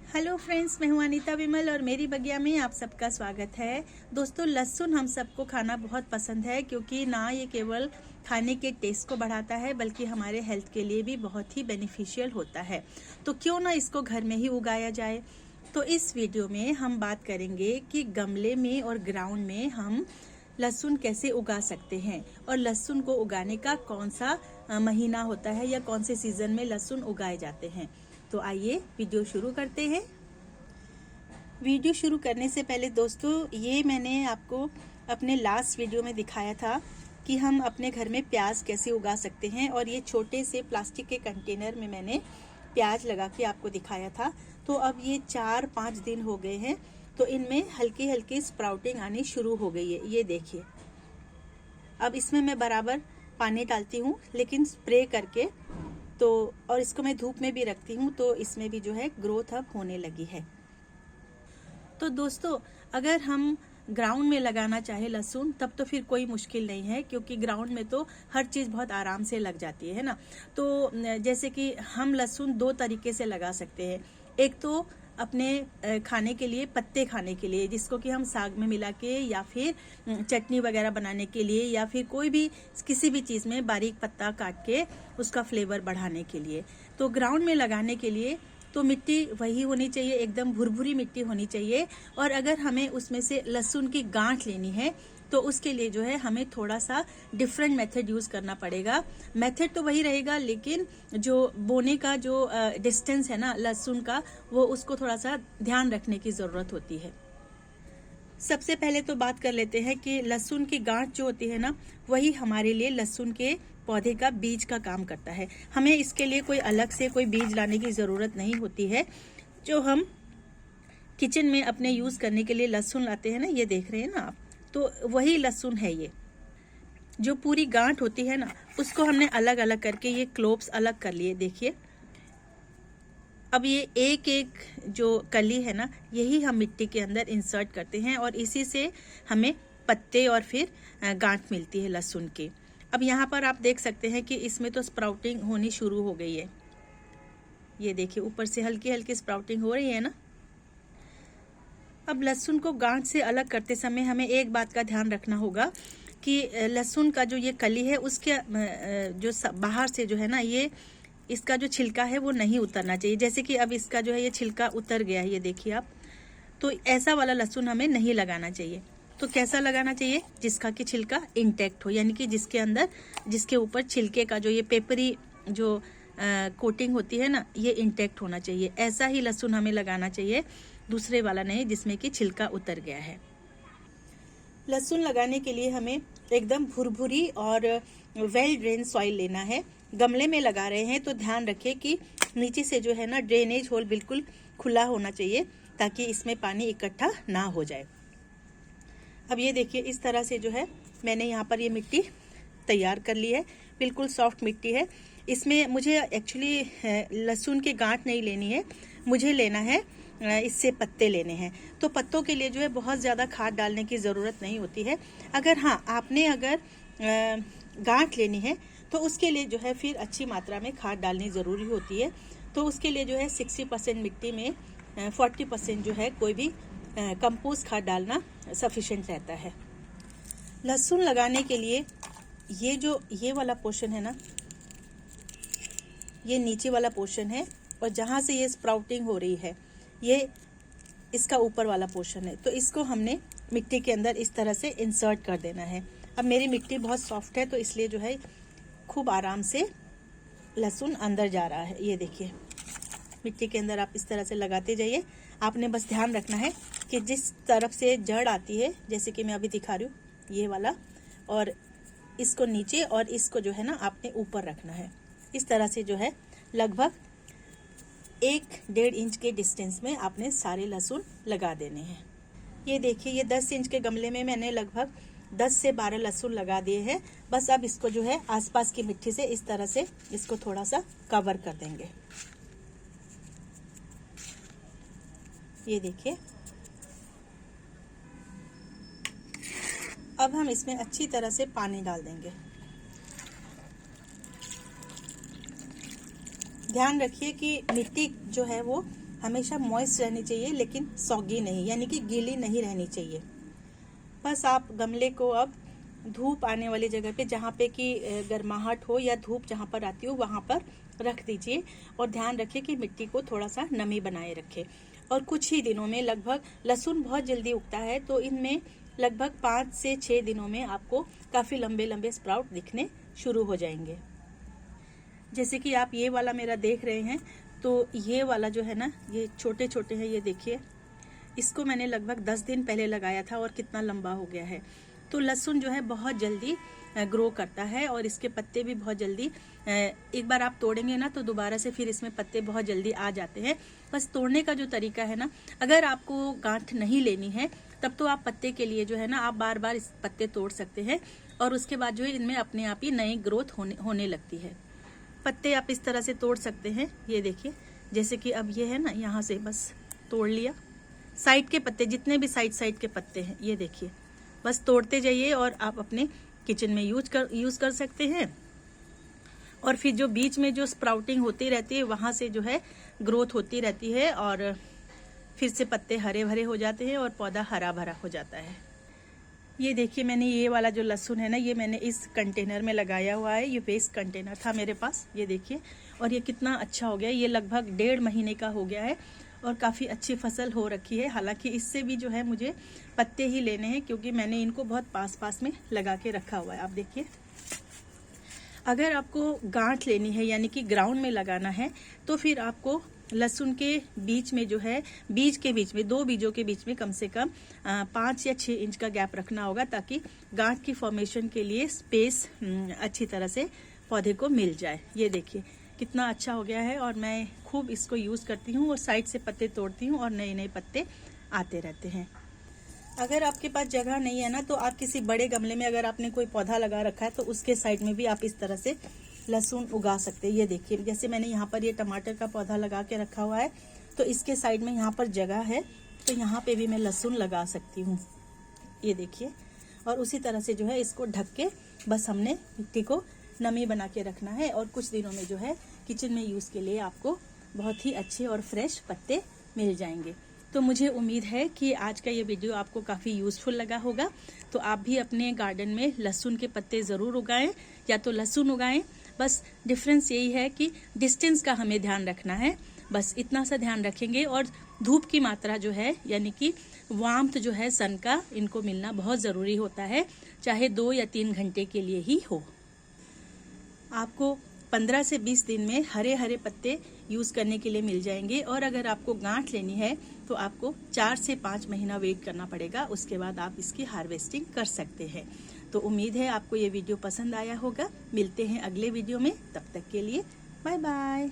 Hello friends, मैं हूं अनीता विमल और मेरी बगिया में आप सबका स्वागत है। दोस्तों, लहसुन हम सबको खाना बहुत पसंद है क्योंकि ना ये केवल खाने के टेस्ट को बढ़ाता है बल्कि हमारे हेल्थ के लिए भी बहुत ही बेनिफिशियल होता है। तो क्यों ना इसको घर में ही उगाया जाए। तो इस वीडियो में हम बात करेंगे कि गमले में और ग्राउंड में हम लहसुन कैसे उगा सकते हैं और लहसुन को उगाने का कौन सा महीना होता है या कौन से सीजन में लहसुन उगाए जाते हैं। तो आइए वीडियो शुरू करते हैं। वीडियो शुरू करने से पहले दोस्तों, ये मैंने आपको अपने लास्ट वीडियो में दिखाया था कि हम अपने घर में प्याज कैसे उगा सकते हैं और ये छोटे से प्लास्टिक के कंटेनर में मैंने प्याज लगा के आपको दिखाया था। तो अब ये 4-5 दिन हो गए हैं, तो इनमें हल्की हल्की स्प्राउटिंग आनी शुरू हो गई है। ये देखिए, अब इसमें मैं बराबर पानी डालती हूँ लेकिन स्प्रे करके, तो और इसको मैं धूप में भी रखती हूँ, तो इसमें भी जो है ग्रोथ अब होने लगी है। तो दोस्तों, अगर हम ग्राउंड में लगाना चाहे लहसुन तब तो फिर कोई मुश्किल नहीं है क्योंकि ग्राउंड में तो हर चीज़ बहुत आराम से लग जाती है ना। तो जैसे कि हम लहसुन 2 तरीके से लगा सकते हैं। एक तो अपने खाने के लिए, पत्ते खाने के लिए, जिसको कि हम साग में मिला के या फिर चटनी वगैरह बनाने के लिए या फिर कोई भी किसी भी चीज़ में बारीक पत्ता काट के उसका फ्लेवर बढ़ाने के लिए। तो ग्राउंड में लगाने के लिए तो मिट्टी वही होनी चाहिए, एकदम भुरभुरी मिट्टी होनी चाहिए। और अगर हमें उसमें से लहसुन की गांठ लेनी है तो उसके लिए जो है हमें थोड़ा सा डिफरेंट मेथड यूज करना पड़ेगा। मेथड तो वही रहेगा लेकिन जो बोने का जो डिस्टेंस है ना लहसुन का, वो उसको थोड़ा सा ध्यान रखने की जरूरत होती है। सबसे पहले तो बात कर लेते हैं कि लहसुन की गांठ जो होती है ना, वही हमारे लिए लहसुन के पौधे का बीज का काम करता है। हमें इसके लिए कोई अलग से कोई बीज लाने की जरूरत नहीं होती है। जो हम किचन में अपने यूज करने के लिए लहसुन लाते हैं ना, ये देख रहे हैं ना आप, तो वही लहसुन है। ये जो पूरी गांठ होती है ना, उसको हमने अलग अलग करके ये क्लोब्स अलग कर लिए। देखिए, अब ये एक एक जो कली है ना, यही हम मिट्टी के अंदर इंसर्ट करते हैं और इसी से हमें पत्ते और फिर गांठ मिलती है लहसुन की। अब यहाँ पर आप देख सकते हैं कि इसमें तो स्प्राउटिंग होनी शुरू हो गई है। ये देखिए, ऊपर से हल्की हल्की स्प्राउटिंग हो रही है ना। अब लहसुन को गांठ से अलग करते समय हमें एक बात का ध्यान रखना होगा कि लहसुन का जो ये कली है उसके जो बाहर से जो है ना, ये इसका जो छिलका है वो नहीं उतरना चाहिए। जैसे कि अब इसका जो है ये छिलका उतर गया है, ये देखिए आप। तो ऐसा वाला लहसुन हमें नहीं लगाना चाहिए। तो कैसा लगाना चाहिए? जिसका कि छिलका इंटैक्ट हो, यानी कि जिसके अंदर, जिसके ऊपर छिलके का जो ये पेपरी जो कोटिंग होती है ना, ये इंटैक्ट होना चाहिए। ऐसा ही लहसुन हमें लगाना चाहिए, दूसरे वाला नहीं जिसमें कि छिलका उतर गया है। लहसुन लगाने के लिए हमें एकदम भुरभुरी और वेल ड्रेन सॉइल लेना है। गमले में लगा रहे हैं तो ध्यान रखें कि नीचे से जो है ना ड्रेनेज होल बिल्कुल खुला होना चाहिए ताकि इसमें पानी इकट्ठा ना हो जाए। अब ये देखिए, इस तरह से जो है मैंने यहाँ पर ये मिट्टी तैयार कर ली है। बिल्कुल सॉफ्ट मिट्टी है। इसमें मुझे एक्चुअली लहसुन की गांठ नहीं लेनी है, मुझे लेना है इससे पत्ते लेने हैं। तो पत्तों के लिए जो है बहुत ज़्यादा खाद डालने की ज़रूरत नहीं होती है। अगर हाँ, आपने अगर गांठ लेनी है तो उसके लिए जो है फिर अच्छी मात्रा में खाद डालनी ज़रूरी होती है। तो उसके लिए जो है 60% मिट्टी में 40% जो है कोई भी कंपोस्ट खाद डालना सफिशिएंट रहता है। लहसुन लगाने के लिए ये वाला पोर्शन है ना, ये नीचे वाला पोर्शन है और जहाँ से ये स्प्राउटिंग हो रही है ये इसका ऊपर वाला पोर्शन है। तो इसको हमने मिट्टी के अंदर इस तरह से इंसर्ट कर देना है। अब मेरी मिट्टी बहुत सॉफ्ट है तो इसलिए जो है खूब आराम से लहसुन अंदर जा रहा है। ये देखिए, मिट्टी के अंदर आप इस तरह से लगाते जाइए। आपने बस ध्यान रखना है कि जिस तरफ से जड़ आती है, जैसे कि मैं अभी दिखा रही हूँ ये वाला, और इसको नीचे और इसको जो है ना आपने ऊपर रखना है। इस तरह से जो है लगभग 1-1.5 इंच के डिस्टेंस में आपने सारे लहसुन लगा देने हैं। ये देखिए, ये 10 इंच के गमले में मैंने लगभग 10 से 12 लहसुन लगा दिए हैं। बस अब इसको जो है आसपास की मिट्टी से इस तरह से इसको थोड़ा सा कवर कर देंगे। ये देखिए, अब हम इसमें अच्छी तरह से पानी डाल देंगे। ध्यान रखिए कि मिट्टी जो है वो हमेशा मॉइस्ट रहनी चाहिए, लेकिन सॉगी नहीं, यानी कि गीली नहीं रहनी चाहिए। बस आप गमले को अब धूप आने वाली जगह पे, जहाँ पे कि गर्माहट हो या धूप जहाँ पर आती हो वहाँ पर रख दीजिए, और ध्यान रखिए कि मिट्टी को थोड़ा सा नमी बनाए रखें। और कुछ ही दिनों में, लगभग लहसुन बहुत जल्दी उगता है, तो इनमें लगभग 5 से 6 दिनों में आपको काफ़ी लंबे लंबे स्प्राउट दिखने शुरू हो जाएंगे। जैसे कि आप ये वाला मेरा देख रहे हैं, तो ये वाला जो है ना, ये छोटे छोटे हैं, ये देखिए। इसको मैंने लगभग 10 दिन पहले लगाया था और कितना लंबा हो गया है। तो लहसुन जो है बहुत जल्दी ग्रो करता है, और इसके पत्ते भी बहुत जल्दी, एक बार आप तोड़ेंगे ना तो दोबारा से फिर इसमें पत्ते बहुत जल्दी आ जाते हैं। बस तोड़ने का जो तरीका है ना, अगर आपको गांठ नहीं लेनी है तब तो आप पत्ते के लिए जो है ना, आप बार बार इस पत्ते तोड़ सकते हैं, और उसके बाद जो है इनमें अपने आप ही नई ग्रोथ होने लगती है। पत्ते आप इस तरह से तोड़ सकते हैं, ये देखिए। जैसे कि अब ये है ना, यहाँ से बस तोड़ लिया, साइड के पत्ते, जितने भी साइड के पत्ते हैं, ये देखिए, बस तोड़ते जाइए, और आप अपने किचन में यूज कर सकते हैं। और फिर जो बीच में जो स्प्राउटिंग होती रहती है, वहां से जो है ग्रोथ होती रहती है, और फिर से पत्ते हरे भरे हो जाते हैं और पौधा हरा भरा हो जाता है। ये देखिए, मैंने ये वाला जो लहसुन है ना, ये मैंने इस कंटेनर में लगाया हुआ है। ये वेस्ट कंटेनर था मेरे पास, ये देखिए, और ये कितना अच्छा हो गया। ये लगभग 1.5 महीने का हो गया है और काफ़ी अच्छी फसल हो रखी है। हालांकि इससे भी जो है मुझे पत्ते ही लेने हैं, क्योंकि मैंने इनको बहुत पास में लगा के रखा हुआ है। आप देखिए, अगर आपको गांठ लेनी है, यानी कि ग्राउंड में लगाना है, तो फिर आपको लहसुन के बीच में जो है, बीज के बीच में, 2 बीजों के बीच में कम से कम 5 या 6 इंच का गैप रखना होगा, ताकि गांठ की फॉर्मेशन के लिए स्पेस अच्छी तरह से पौधे को मिल जाए। ये देखिए कितना अच्छा हो गया है, और मैं खूब इसको यूज़ करती हूँ, और साइड से पत्ते तोड़ती हूँ और नए नए पत्ते आते रहते हैं। अगर आपके पास जगह नहीं है ना, तो आप किसी बड़े गमले में अगर आपने कोई पौधा लगा रखा है, तो उसके साइड में भी आप इस तरह से लहसुन उगा सकते हैं। ये देखिए, जैसे मैंने यहाँ पर ये टमाटर का पौधा लगा के रखा हुआ है, तो इसके साइड में यहाँ पर जगह है, तो यहाँ पे भी मैं लहसुन लगा सकती हूँ। ये देखिए, और उसी तरह से जो है इसको ढक के बस हमने मिट्टी को नमी बना के रखना है, और कुछ दिनों में जो है किचन में यूज़ के लिए आपको बहुत ही अच्छे और फ्रेश पत्ते मिल जाएंगे। तो मुझे उम्मीद है कि आज का ये वीडियो आपको काफ़ी यूज़फुल लगा होगा। तो आप भी अपने गार्डन में लहसुन के पत्ते ज़रूर उगाएं, या तो लहसुन उगाएं। बस डिफरेंस यही है कि डिस्टेंस का हमें ध्यान रखना है, बस इतना सा ध्यान रखेंगे। और धूप की मात्रा जो है, यानी कि वार्मथ जो है सन का, इनको मिलना बहुत ज़रूरी होता है, चाहे 2 या 3 घंटे के लिए ही हो। आपको 15 से 20 दिन में हरे हरे पत्ते यूज़ करने के लिए मिल जाएंगे, और अगर आपको गांठ लेनी है तो आपको 4 से 5 महीना वेट करना पड़ेगा, उसके बाद आप इसकी हार्वेस्टिंग कर सकते हैं। तो उम्मीद है आपको ये वीडियो पसंद आया होगा। मिलते हैं अगले वीडियो में, तब तक के लिए बाय बाय।